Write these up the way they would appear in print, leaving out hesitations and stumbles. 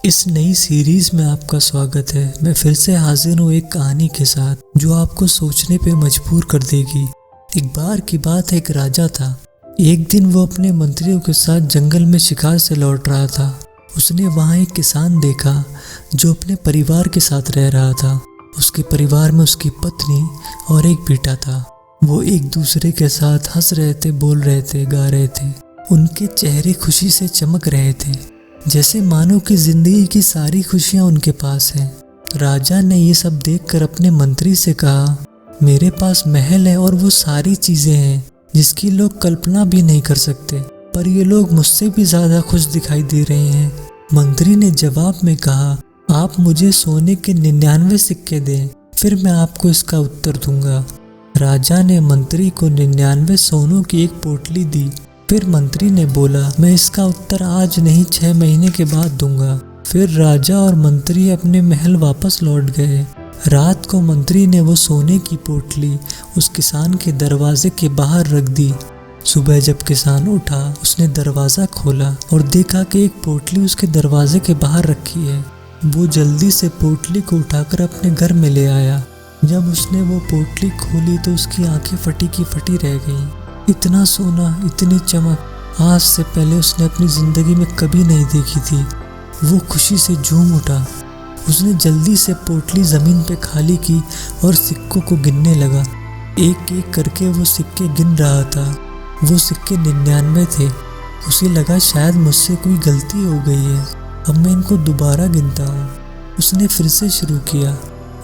इस नई सीरीज में आपका स्वागत है। मैं फिर से हाजिर हूँ एक कहानी के साथ जो आपको सोचने पे मजबूर कर देगी। एक बार की बात है, एक राजा था। एक दिन वो अपने मंत्रियों के साथ जंगल में शिकार से लौट रहा था। उसने वहाँ एक किसान देखा जो अपने परिवार के साथ रह रहा था। उसके परिवार में उसकी पत्नी और एक बेटा था। वो एक दूसरे के साथ हंस रहे थे, बोल रहे थे, गा रहे थे। उनके चेहरे खुशी से चमक रहे थे, जैसे मानो कि जिंदगी की सारी खुशियां उनके पास हैं। राजा ने ये सब देखकर अपने मंत्री से कहा, मेरे पास महल है और वो सारी चीजें हैं जिसकी लोग कल्पना भी नहीं कर सकते, पर ये लोग मुझसे भी ज्यादा खुश दिखाई दे रहे हैं। मंत्री ने जवाब में कहा, आप मुझे सोने के 99 सिक्के दें, फिर मैं आपको इसका उत्तर दूंगा। राजा ने मंत्री को 99 सोनों की एक पोटली दी। फिर मंत्री ने बोला, मैं इसका उत्तर आज नहीं 6 महीने के बाद दूंगा। फिर राजा और मंत्री अपने महल वापस लौट गए। रात को मंत्री ने वो सोने की पोटली उस किसान के दरवाजे के बाहर रख दी। सुबह जब किसान उठा, उसने दरवाज़ा खोला और देखा कि एक पोटली उसके दरवाजे के बाहर रखी है। वो जल्दी से पोटली को उठाकर अपने घर में ले आया। जब उसने वो पोटली खोली तो उसकी आंखें फटी की फटी रह गईं। इतना सोना, इतनी चमक, आज से पहले उसने अपनी ज़िंदगी में कभी नहीं देखी थी। वो खुशी से झूम उठा। उसने जल्दी से पोटली ज़मीन पे खाली की और सिक्कों को गिनने लगा। एक एक करके वो सिक्के गिन रहा था। वो सिक्के 99 थे। उसे लगा शायद मुझसे कोई गलती हो गई है, अब मैं इनको दोबारा गिनता हूँ। उसने फिर से शुरू किया।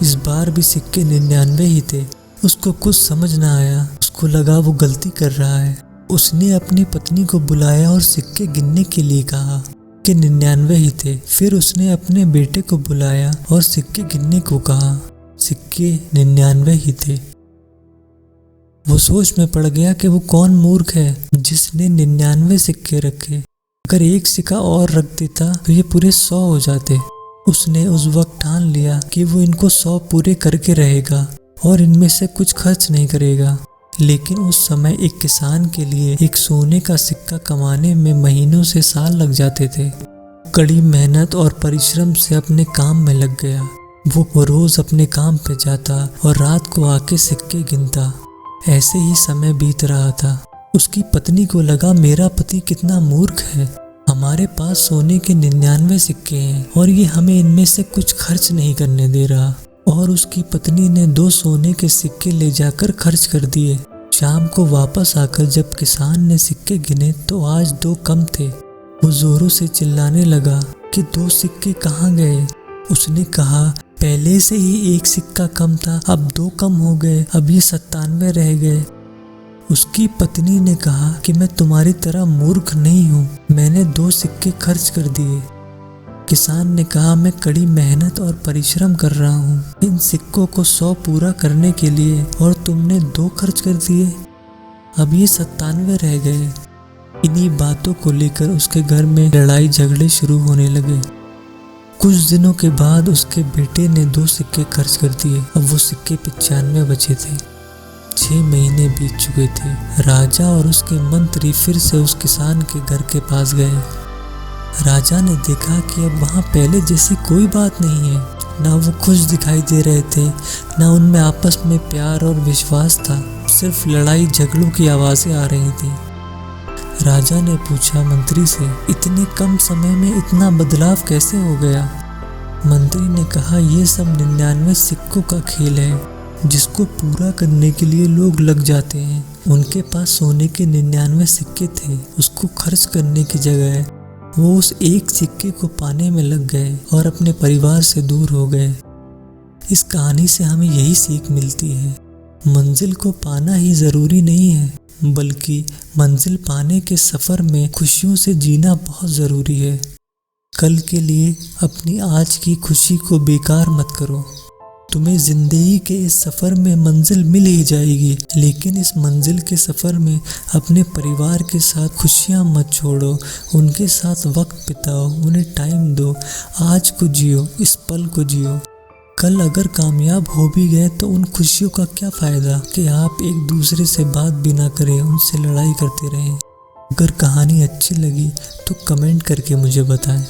इस बार भी सिक्के 99 ही थे। उसको कुछ समझ ना आया। उसको लगा वो गलती कर रहा है। उसने अपनी पत्नी को बुलाया और सिक्के गिनने के लिए कहा कि 99 ही थे। फिर उसने अपने बेटे को बुलाया और सिक्के गिनने को कहा। सिक्के 99 ही थे। वो सोच में पड़ गया कि वो कौन मूर्ख है जिसने 99 सिक्के रखे। अगर एक सिक्का और रख देता तो ये पूरे 100 हो जाते। उसने उस वक्त ठान लिया कि वो इनको 100 पूरे करके रहेगा और इनमें से कुछ खर्च नहीं करेगा। लेकिन उस समय एक किसान के लिए एक सोने का सिक्का कमाने में महीनों से साल लग जाते थे। कड़ी मेहनत और परिश्रम से अपने काम में लग गया। वो रोज अपने काम पे जाता और रात को आके सिक्के गिनता। ऐसे ही समय बीत रहा था। उसकी पत्नी को लगा, मेरा पति कितना मूर्ख है। हमारे पास सोने के 99 सिक्के हैं और ये हमें इनमें से कुछ खर्च नहीं करने दे रहा। और उसकी पत्नी ने 2 सोने के सिक्के ले जाकर खर्च कर दिए। शाम को वापस आकर जब किसान ने सिक्के गिने तो आज 2 कम थे। वो जोरों से चिल्लाने लगा कि 2 सिक्के कहाँ गए। उसने कहा, पहले से ही 1 सिक्का कम था, अब 2 कम हो गए, अब ये 97 रह गए। उसकी पत्नी ने कहा कि मैं तुम्हारी तरह मूर्ख नहीं हूँ, मैंने 2 सिक्के खर्च कर दिए। किसान ने कहा, मैं कड़ी मेहनत और परिश्रम कर रहा हूँ इन सिक्कों को 100 पूरा करने के लिए और तुमने 2 खर्च कर दिए, अब ये 97 रह गए। इन्हीं बातों को लेकर उसके घर में लड़ाई झगड़े शुरू होने लगे। कुछ दिनों के बाद उसके बेटे ने 2 सिक्के खर्च कर दिए। अब वो सिक्के 95 बचे थे। 6 महीने बीत चुके थे। राजा और उसके मंत्री फिर से उस किसान के घर के पास गए। राजा ने देखा कि अब वहाँ पहले जैसी कोई बात नहीं है। ना वो खुश दिखाई दे रहे थे, ना उनमें आपस में प्यार और विश्वास था। सिर्फ लड़ाई झगड़ों की आवाज़ें आ रही थी। राजा ने पूछा मंत्री से, इतने कम समय में इतना बदलाव कैसे हो गया? मंत्री ने कहा, ये सब 99 सिक्कों का खेल है जिसको पूरा करने के लिए लोग लग जाते हैं। उनके पास सोने के 99 सिक्के थे। उसको खर्च करने की जगह वो उस 1 सिक्के को पाने में लग गए और अपने परिवार से दूर हो गए। इस कहानी से हमें यही सीख मिलती है, मंजिल को पाना ही ज़रूरी नहीं है, बल्कि मंजिल पाने के सफ़र में खुशियों से जीना बहुत ज़रूरी है। कल के लिए अपनी आज की खुशी को बेकार मत करो। तुम्हें ज़िंदगी के इस सफ़र में मंजिल मिल ही जाएगी, लेकिन इस मंजिल के सफ़र में अपने परिवार के साथ खुशियाँ मत छोड़ो। उनके साथ वक्त बिताओ, उन्हें टाइम दो। आज को जियो, इस पल को जियो। कल अगर कामयाब हो भी गए तो उन खुशियों का क्या फ़ायदा कि आप एक दूसरे से बात भी ना करें, उनसे लड़ाई करते रहें। अगर कहानी अच्छी लगी तो कमेंट करके मुझे बताएं।